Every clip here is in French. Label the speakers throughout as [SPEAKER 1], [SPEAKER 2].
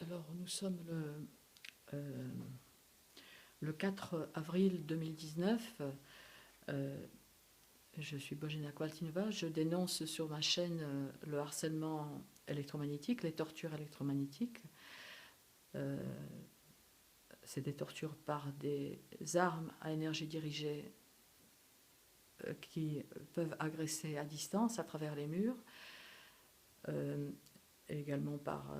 [SPEAKER 1] Alors, nous sommes le 4 avril 2019. Je suis Božena Kvaltinova. Je dénonce sur ma chaîne le harcèlement électromagnétique, les tortures électromagnétiques. C'est des tortures par des armes à énergie dirigée qui peuvent agresser à distance à travers les murs. Et également par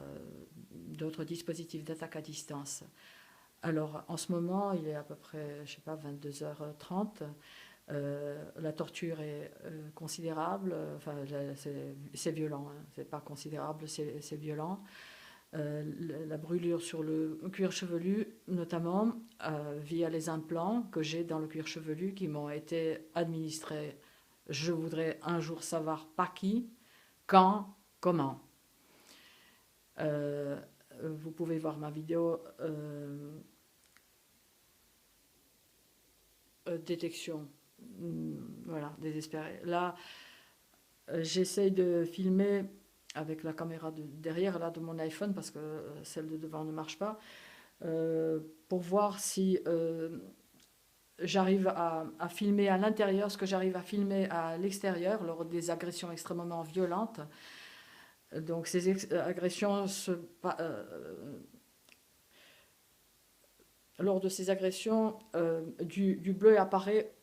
[SPEAKER 1] d'autres dispositifs d'attaque à distance. Alors, en ce moment, il est à peu près, je sais pas, 22h30. La torture est considérable. Enfin, c'est violent. Hein. C'est pas considérable, c'est violent. La brûlure sur le cuir chevelu, notamment via les implants que j'ai dans le cuir chevelu qui m'ont été administrés. Je voudrais un jour savoir par qui, quand, comment. Vous pouvez voir ma vidéo détection, voilà, désespérée. Là, j'essaye de filmer avec la caméra derrière là, de mon iPhone parce que celle de devant ne marche pas, pour voir si j'arrive à filmer à l'intérieur ce que j'arrive à filmer à l'extérieur lors des agressions extrêmement violentes. Donc ces agressions lors de ces agressions, du bleu apparaît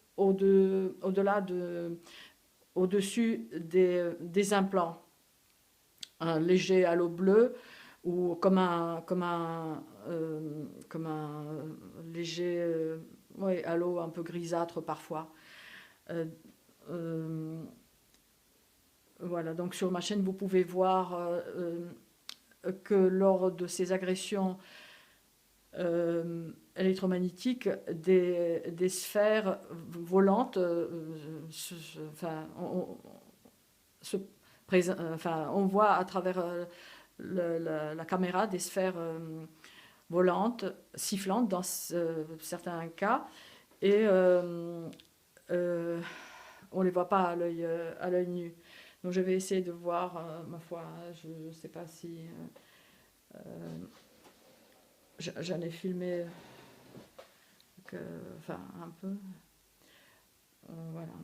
[SPEAKER 1] au-dessus des implants. Un léger halo bleu ou comme un léger halo un peu grisâtre parfois. Voilà, donc sur ma chaîne, vous pouvez voir que lors de ces agressions électromagnétiques, des sphères volantes on voit à travers la caméra des sphères volantes, sifflantes dans certains cas, et on ne les voit pas à l'œil nu. Donc je vais essayer de voir, ma foi, je ne sais pas si... j'en ai filmé un peu. Voilà.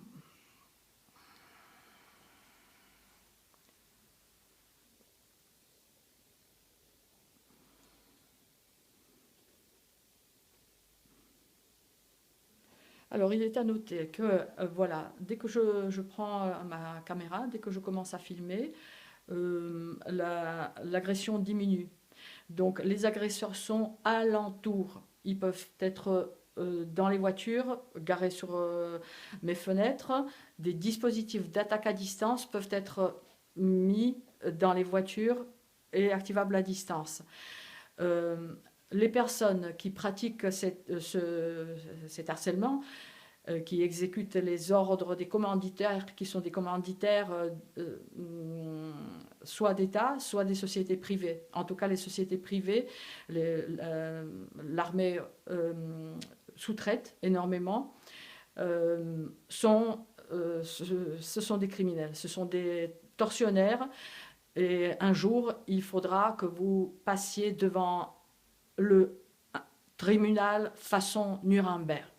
[SPEAKER 1] Alors, il est à noter que, voilà, dès que je prends ma caméra, dès que je commence à filmer, l'agression diminue. Donc, les agresseurs sont alentour. Ils peuvent être dans les voitures, garées sur mes fenêtres. Des dispositifs d'attaque à distance peuvent être mis dans les voitures et activables à distance. Les personnes qui pratiquent cet harcèlement, qui exécutent les ordres des commanditaires, qui sont des commanditaires soit d'État, soit des sociétés privées. En tout cas, les sociétés privées, l'armée sous-traite énormément, ce sont des criminels, ce sont des tortionnaires. Et un jour, il faudra que vous passiez devant le tribunal façon Nuremberg.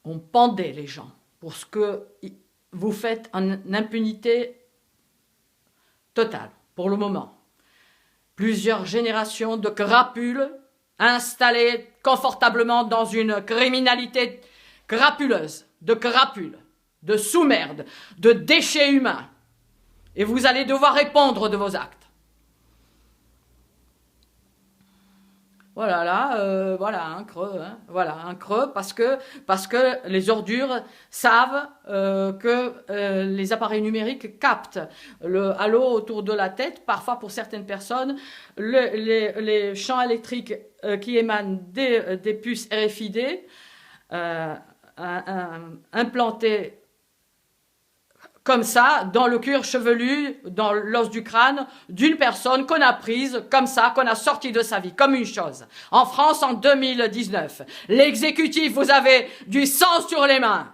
[SPEAKER 1] On pendait les gens pour ce que vous faites en impunité totale, pour le moment. Plusieurs générations de crapules installées confortablement dans une criminalité crapuleuse, de crapules, de sous-merde, de déchets humains. Et vous allez devoir répondre de vos actes. Voilà, là, voilà un creux, hein, voilà un creux parce que les ordures savent que les appareils numériques captent le halo autour de la tête. Parfois, pour certaines personnes, les champs électriques qui émanent des puces RFID implantées comme ça, dans le cuir chevelu, dans l'os du crâne, d'une personne qu'on a prise, comme ça, qu'on a sortie de sa vie, comme une chose. En France, en 2019, l'exécutif, vous avez du sang sur les mains.